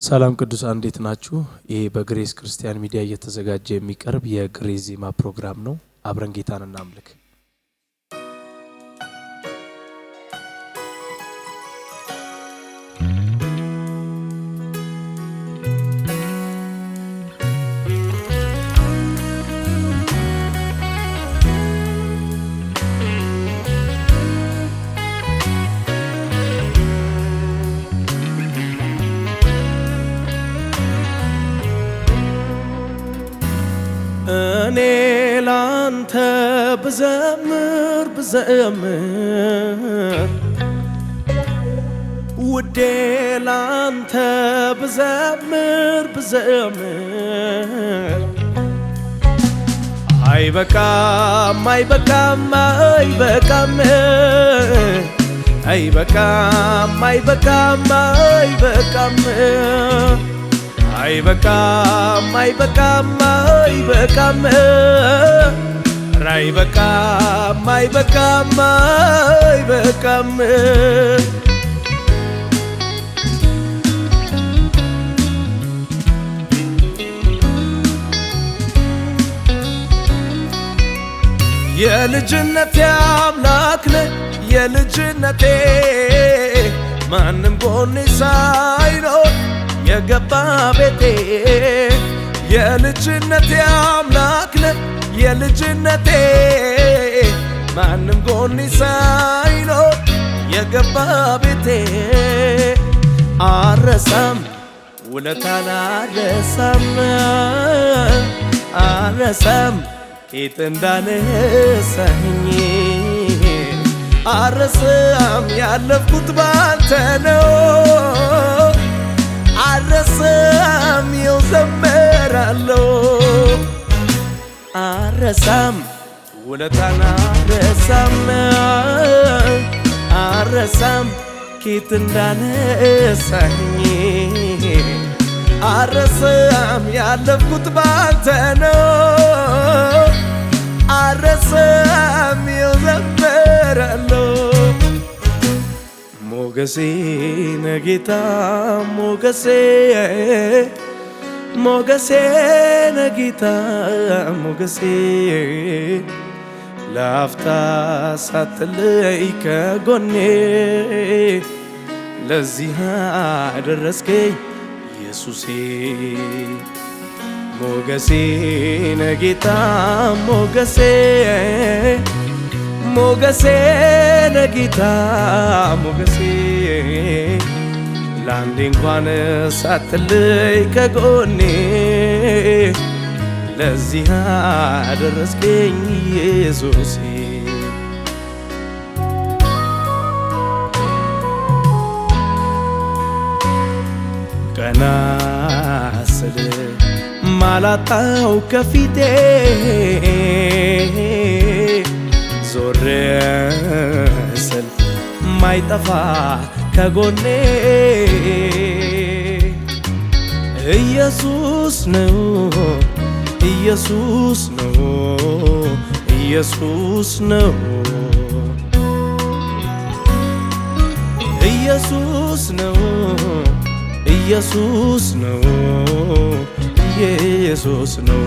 ሰላም ቅዱሳን እንዴት ናችሁ? ይሄ በግሬስ ክርስቲያን ሚዲያ እየተዘጋጀ የሚቀርብ የግሬስ ዜማ ፕሮግራም ነው። አብረን ጌታን እናምልክ። እኔ ላንተ ብዘምር ውዴ ላንተ ብዘምር አይበቃም አይበቃም አይበቃም አይበቃም አይበቃም አይበቃም አይበቃም አይበቃም አይበቃም አይበቃም አይበቃም አይበቃም የልጅነቴ አምላክ ነህ የልጅነቴ ማንም ጎኔ ሳይኖር የገባ ቤቴ የልጅነቴ አምላክ ነህ የልጅነቴ ማንም ጎኔ ሳይኖር የገባ ቤቴ አረሳም ውለታን አረሳም ጌጥ እንዳነሳኝ አረሳም ያለፍኩት ባንተ ነው አረሳም ይኸው ዘምራለሁ አረሳም ውለታን አረሳም ጌጥ እንዳነሳኝ አረሳም ያለፍኩት ባንተ ነው አረሳም ይኸው ዘምራለሁ ሞገሴ ነህ ጌታ ሞገሴ ሞገሴ ነህ ጌታ ሞገሴ ለአፍታ ሳትለይ ከጎኔ ለዚህ አደረስከኝ ኢየሱሴ ሞገሴ ነህ ጌታ ሞገሴ ሞገሴ ነህ ጌታ ሞገሴ ለአንዴ እንኳን ሳትለይ ከጎኔ ለዚህ አደረስከኝ ኢየሱሴ ቀና ስል ማላጣው ከፊቴ ዞር ስል ማይጠፋ ከጎኔ ኢየሱስ ነው ኢየሱስ ነው ኢየሱስ ነው ኢየሱስ ነው ኢየሱስ ነው ኢየሱስ ነው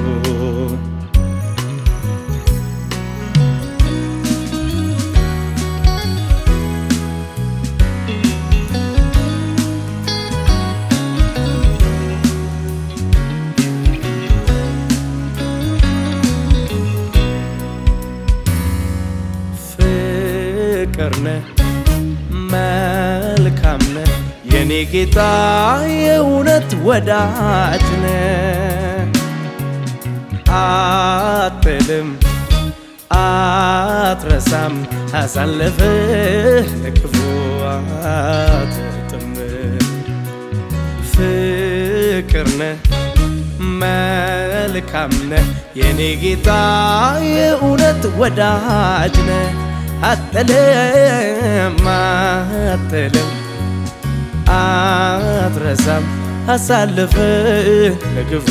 ፍቅር ነህ መልካም ነህ የኔ ጌታ የእውነት ወዳጅ ነህ አትጥልም አትረሳም አሳልፈህ ለክፉ አትጥም ፍቅር ነህ መልካም ነህ የኔ ጌታ የእውነት ወዳጅ ነህ አትጥልም አትጥልም አትረሳም አሳልፈህ ለክፉ